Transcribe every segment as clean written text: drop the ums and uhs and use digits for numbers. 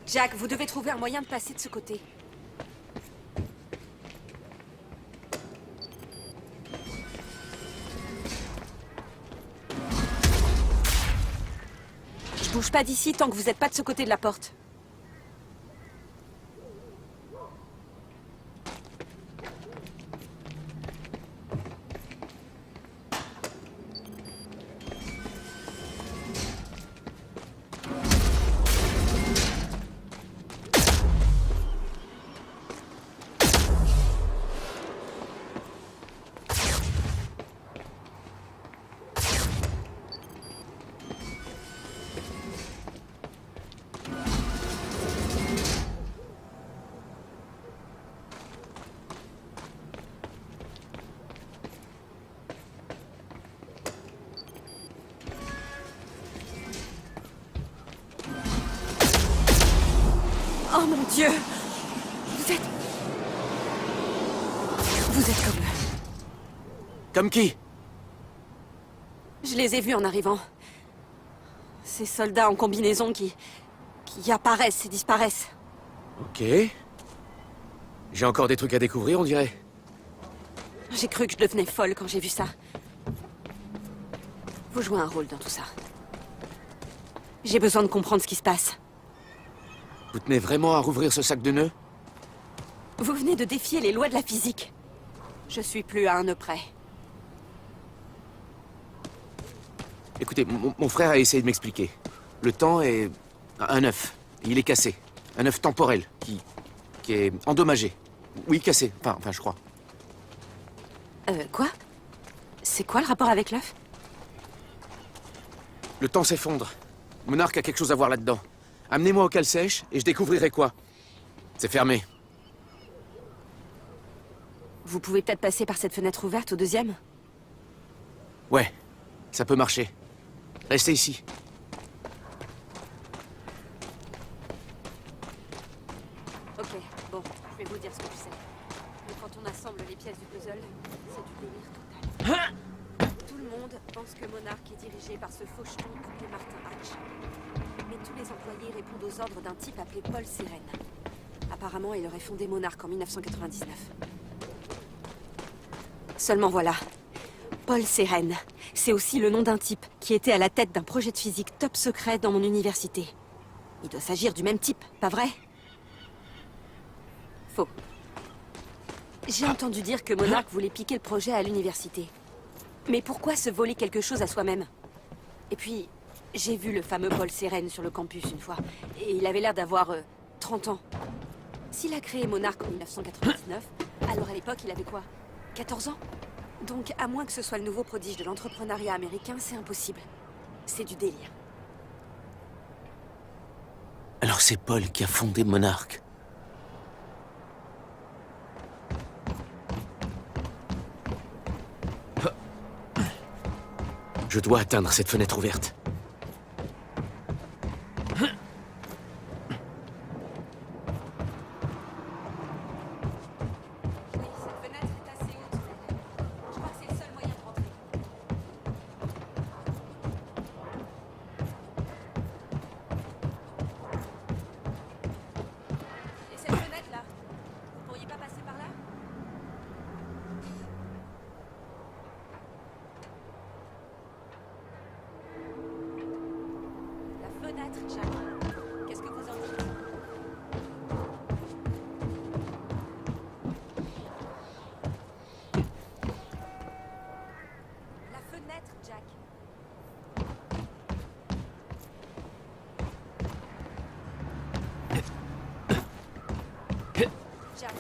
Jack, vous devez trouver un moyen de passer de ce côté. Je bouge pas d'ici tant que vous n'êtes pas de ce côté de la porte. Oh mon Dieu! Vous êtes comme eux. Comme qui? Je les ai vus en arrivant. Ces soldats en combinaison qui apparaissent et disparaissent. Ok. J'ai encore des trucs à découvrir, on dirait. J'ai cru que je devenais folle quand j'ai vu ça. Vous jouez un rôle dans tout ça. J'ai besoin de comprendre ce qui se passe. Vous tenez vraiment à rouvrir ce sac de nœuds? Vous venez de défier les lois de la physique. Je suis plus à un nœud près. Écoutez, mon frère a essayé de m'expliquer. Le temps est un œuf. Il est cassé. Un œuf temporel qui est endommagé. Oui, cassé. Enfin, je crois. Quoi? C'est quoi le rapport avec l'œuf? Le temps s'effondre. Monarque a quelque chose à voir là-dedans. Amenez-moi au cale sèche et je découvrirai quoi. C'est fermé. Vous pouvez peut-être passer par cette fenêtre ouverte au deuxième? Ouais, ça peut marcher. Restez ici. Ok, bon, je vais vous dire ce que je sais. Mais quand on assemble les pièces du puzzle, c'est du délire total. Tout le monde pense que Monarch est dirigé par ce faucheton appelé Martin Hatch. Mais tous les employés répondent aux ordres d'un type appelé Paul Seren. Apparemment, il aurait fondé Monarch en 1999. Seulement voilà. Paul Seren, c'est aussi le nom d'un type qui était à la tête d'un projet de physique top secret dans mon université. Il doit s'agir du même type, pas vrai? Faux. J'ai entendu dire que Monarch voulait piquer le projet à l'université. Mais pourquoi se voler quelque chose à soi-même? Et puis, j'ai vu le fameux Paul Seren sur le campus une fois, et il avait l'air d'avoir 30 ans. S'il a créé Monarch en 1999, alors à l'époque il avait quoi? 14 ans? Donc, à moins que ce soit le nouveau prodige de l'entrepreneuriat américain, c'est impossible. C'est du délire. Alors c'est Paul qui a fondé Monarch. Je dois atteindre cette fenêtre ouverte. Oui, cette fenêtre est assez haute. Je crois que c'est le seul moyen de rentrer. Et cette fenêtre-là, vous pourriez pas passer par là? La fenêtre, Jack. Qu'est-ce que vous en dites? La fenêtre, Jack. Jack.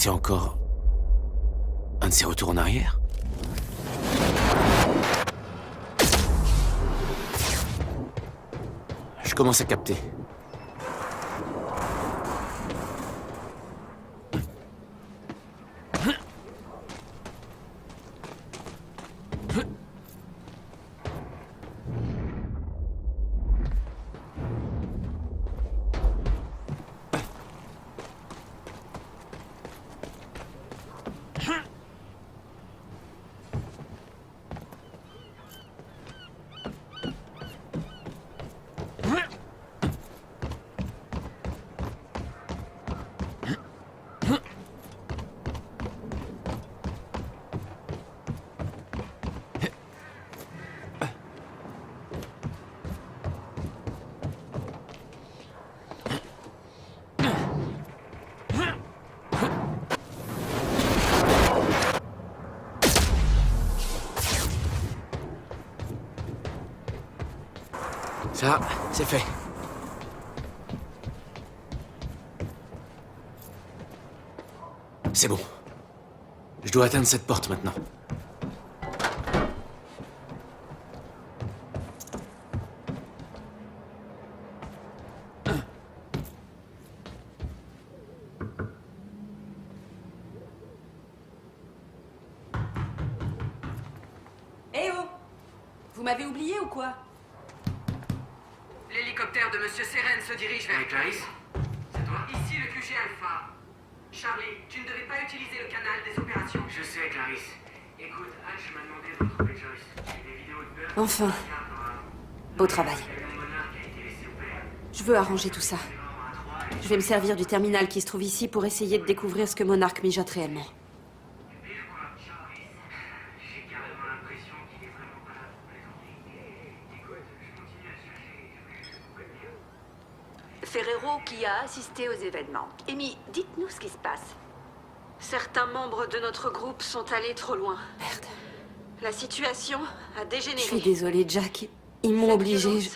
c'est encore... un de ces retours en arrière? Je commence à capter. Ça, c'est fait. C'est bon. Je dois atteindre cette porte maintenant. Eh oh! Vous m'avez oublié ou quoi? L'hélicoptère de Monsieur Seren se dirige vers... Clarisse? C'est toi? Ici le QG Alpha. Charlie, tu ne devais pas utiliser le canal des opérations. Je sais, Clarisse. Écoute, Ash m'a demandé de retrouver Joyce. J'ai des vidéos de Burke. Enfin. Beau travail. Je veux arranger tout ça. Je vais me servir du terminal qui se trouve ici pour essayer de découvrir ce que Monarch mijote réellement. J'ai carrément l'impression qu'il est vraiment pas là pour plaisanter. Écoute, je continue à chercher. Je vais juste vous prévenir. Ferrero qui a assisté aux événements. Amy, dites-nous ce qui se passe. Certains membres de notre groupe sont allés trop loin. Merde. La situation a dégénéré. Je suis désolée, Jack. Ils m'ont obligée.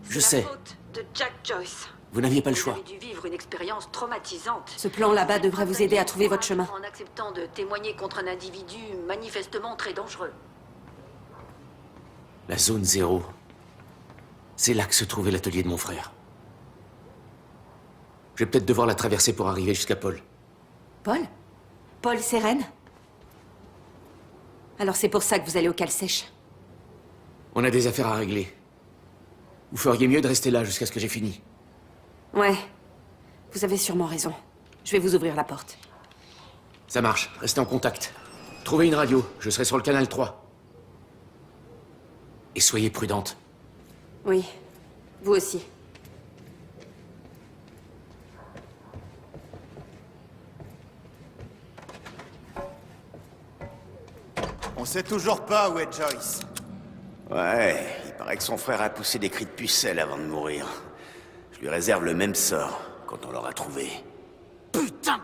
Je sais. C'est la faute de Jack Joyce. Vous n'aviez pas le Vous choix. avez dû vivre une expérience traumatisante. Ce plan là-bas devrait vous aider à trouver votre chemin. En acceptant de témoigner contre un individu manifestement très dangereux. La zone 0. C'est là que se trouvait l'atelier de mon frère. Je vais peut-être devoir la traverser pour arriver jusqu'à Paul. Paul? Paul Seren? Alors c'est pour ça que vous allez au cale sèche. On a des affaires à régler. Vous feriez mieux de rester là jusqu'à ce que j'ai fini. Ouais. Vous avez sûrement raison. Je vais vous ouvrir la porte. Ça marche, restez en contact. Trouvez une radio, je serai sur le canal 3. Et soyez prudente. Oui. Vous aussi. On sait toujours pas où est Joyce. Ouais, il paraît que son frère a poussé des cris de pucelle avant de mourir. Je lui réserve le même sort quand on l'aura trouvé. Putain!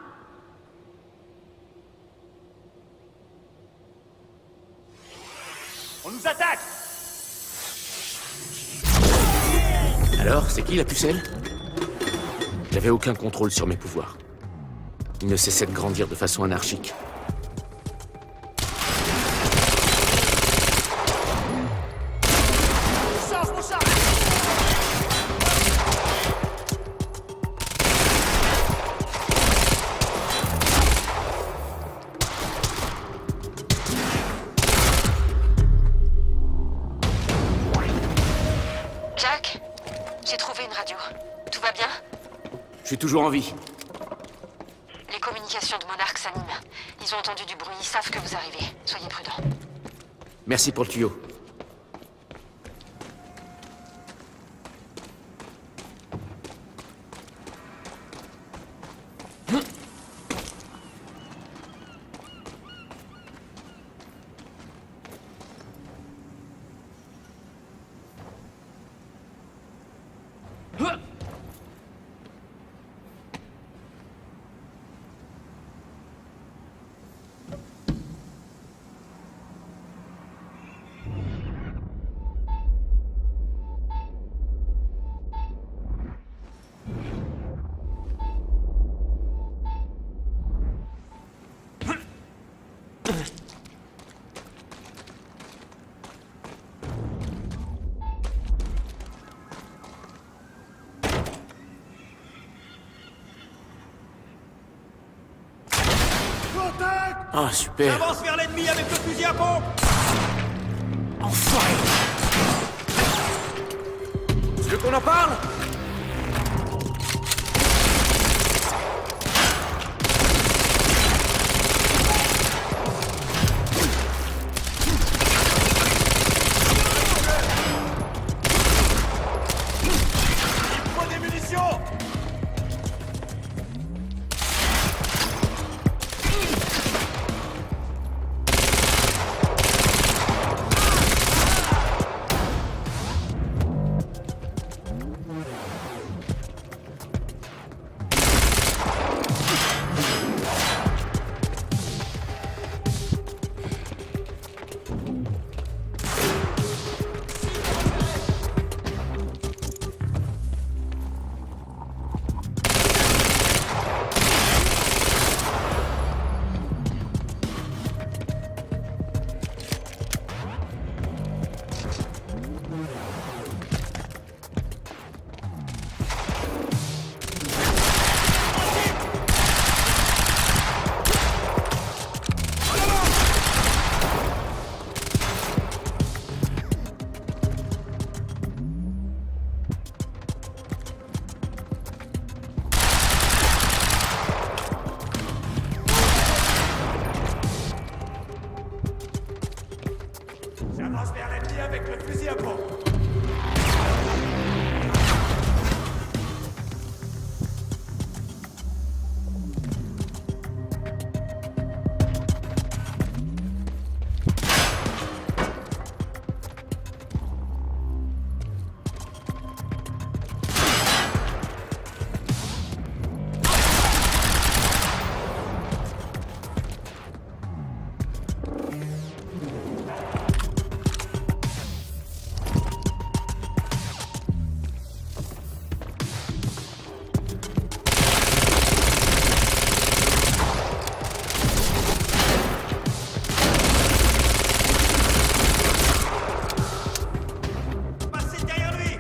On nous attaque! Alors, c'est qui la pucelle? J'avais aucun contrôle sur mes pouvoirs. Ils ne cessaient de grandir de façon anarchique. Jack, j'ai trouvé une radio. Tout va bien? Je suis toujours en vie. Les communications de Monarch s'animent. Ils ont entendu du bruit, ils savent que vous arrivez. Soyez prudents. Merci pour le tuyau. Ah, super. Avance vers l'ennemi avec le fusil à pompe. Enfoiré. Tu veux qu'on en parle? Il faut des munitions. J'avance vers l'ennemi avec le fusil à pompe. Passez derrière lui.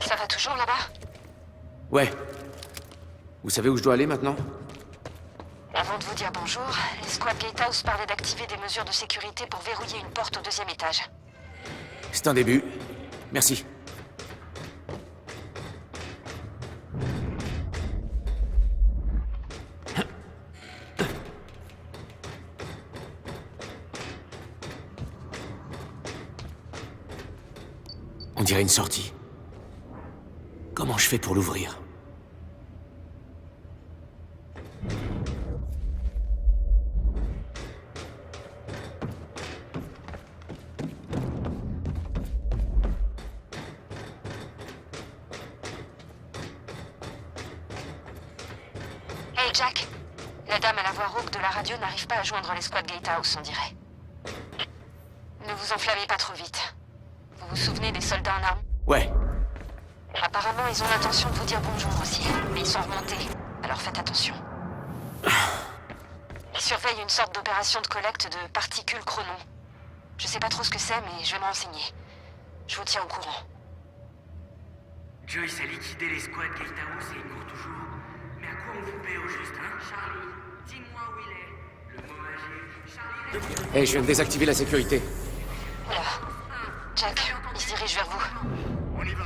Ça va toujours là-bas? Ouais. Vous savez où je dois aller maintenant? Avant de vous dire bonjour, l'escouade Gatehouse parlait d'activer des mesures de sécurité pour verrouiller une porte au 2e étage. C'est un début. Merci. On dirait une sortie. Comment je fais pour l'ouvrir? Hey Jack, la dame à la voix rauque de la radio n'arrive pas à joindre l'escouade Gatehouse, on dirait. Ne vous enflammez pas trop vite. Vous vous souvenez des soldats en armes? Ouais. Apparemment, ils ont l'intention de vous dire bonjour aussi, mais ils sont remontés, alors faites attention. Ils surveillent une sorte d'opération de collecte de particules chronon. Je sais pas trop ce que c'est, mais je vais me renseigner. Je vous tiens au courant. Joyce a liquidé les squads Gatehouse et il court toujours. Mais à quoi on vous paie au juste, hein? Charlie, dis-moi où il est. Le mot magique. Charlie... Hey, je viens de désactiver la sécurité. Oula. Jack, il se dirige vers vous. On y va.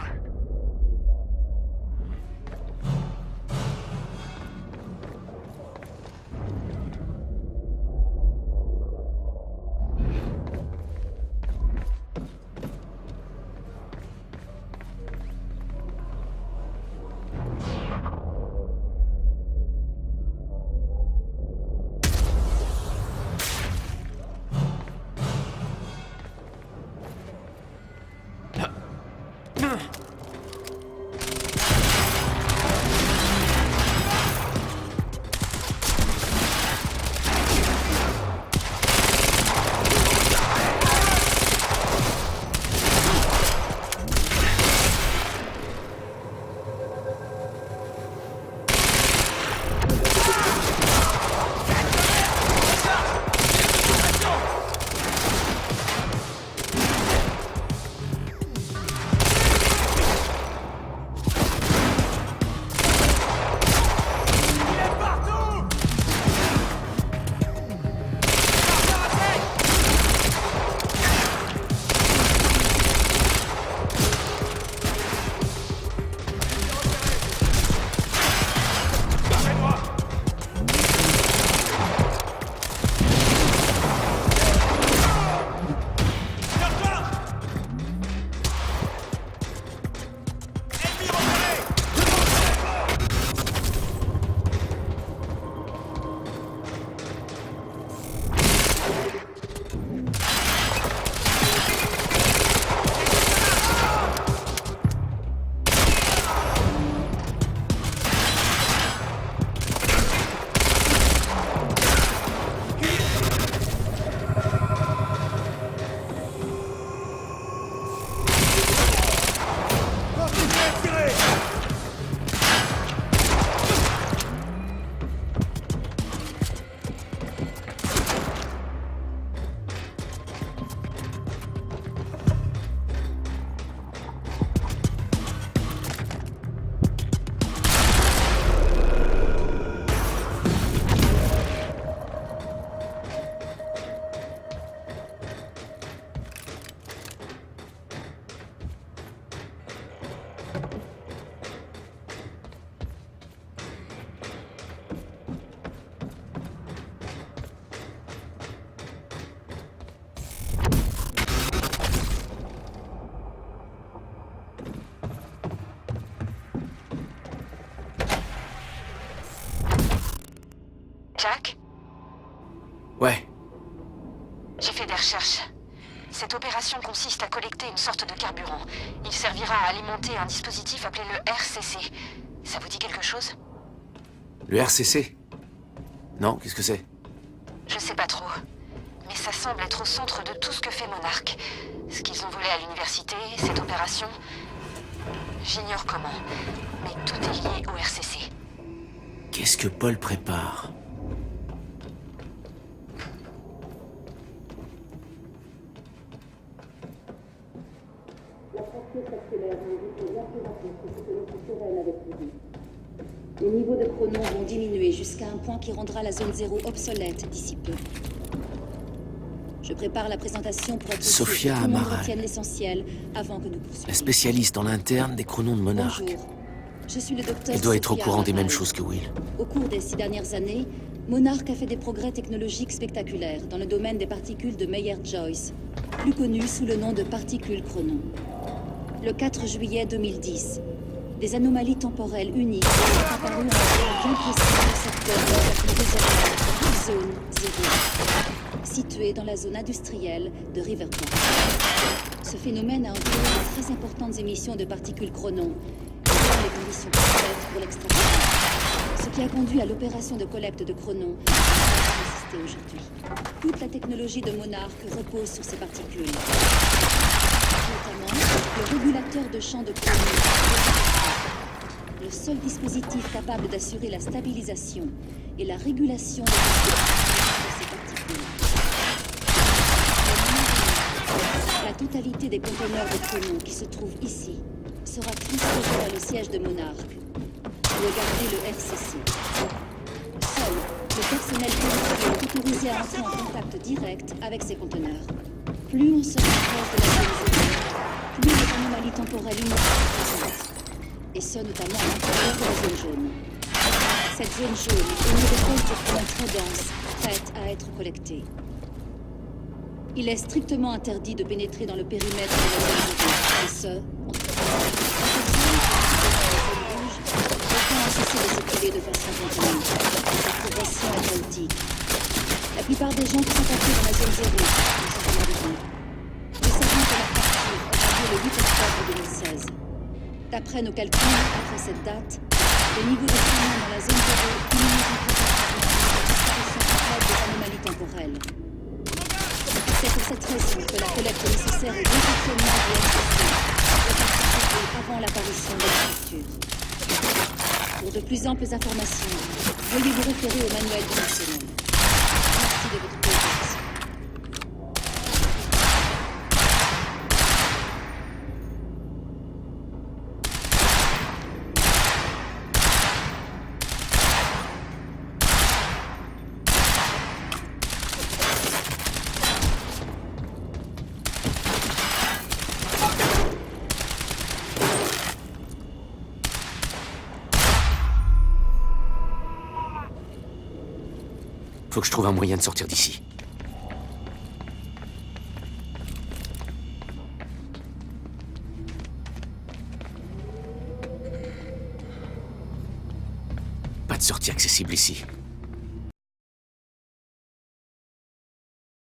Jack, Ouais. j'ai fait des recherches. Cette opération consiste à collecter une sorte de carburant. Il servira à alimenter un dispositif appelé le RCC. Ça vous dit quelque chose? Le RCC? Non, qu'est-ce que c'est? Je sais pas trop. Mais ça semble être au centre de tout ce que fait Monarch. Ce qu'ils ont volé à l'université, cette opération... J'ignore comment, mais tout est lié au RCC. Qu'est-ce que Paul prépare? Les niveaux de chronon vont diminuer jusqu'à un point qui rendra la zone 0 obsolète d'ici peu. Je prépare la présentation pour être sûr Sophia que tout le monde Amaral. retienne l'essentiel avant que nous poursuivions. La spécialiste en interne des chronos de Monarch. Bonjour. Je suis le docteur Elle doit être au Sophia courant des Amaral. mêmes choses que Will. Au cours des 6 dernières années, Monarch a fait des progrès technologiques spectaculaires dans le domaine des particules de Mayer-Joyce, plus connues sous le nom de particules chronon. Le 4 juillet 2010, des anomalies temporelles uniques sont apparues en un bien précis dans le secteur de la réservoir Zone 0, situé dans la zone industrielle de Riverport. Ce phénomène a entraîné de très importantes émissions de particules chronon, créant les conditions parfaites pour l'extraction. Ce qui a conduit à l'opération de collecte de chronon à exister aujourd'hui. Toute la technologie de Monarch repose sur ces particules. Notamment, le régulateur de champ de chronon, le seul dispositif capable d'assurer la stabilisation et la régulation de ces particules. La totalité des conteneurs de chronon qui se trouvent ici sera transférée vers le siège de Monarch, où est gardé le RCC. Seul le personnel qualifié est autorisé à entrer en contact direct avec ces conteneurs. Plus on se rapproche de la zone zéro, plus les anomalies temporelles uniques sont présentes, et ce notamment à l'intérieur de la zone jaune. Cette zone jaune est une récolte de chronon très dense, prête à être collectée. Il est strictement interdit de pénétrer dans le périmètre de la zone zéro, et ce, entre aucun cessé de circuler de façon continue. Sa progression est chaotique. La plupart des gens qui sont entrés dans la zone 0 ne sont jamais revenus. Nous savons que leur parcours aura lieu le 8 octobre 2016. D'après nos calculs, après cette date, le niveau de chronon dans la zone 0 diminuera progressivement la disparition complète des anomalies temporelles. C'est pour cette raison que la collecte nécessaire au bon fonctionnement du RCC doit être effectuée avant l'apparition de la structure. Pour de plus amples informations, veuillez vous référer au manuel dimensionnel. Merci de votre coopération. Faut que je trouve un moyen de sortir d'ici. Pas de sortie accessible ici.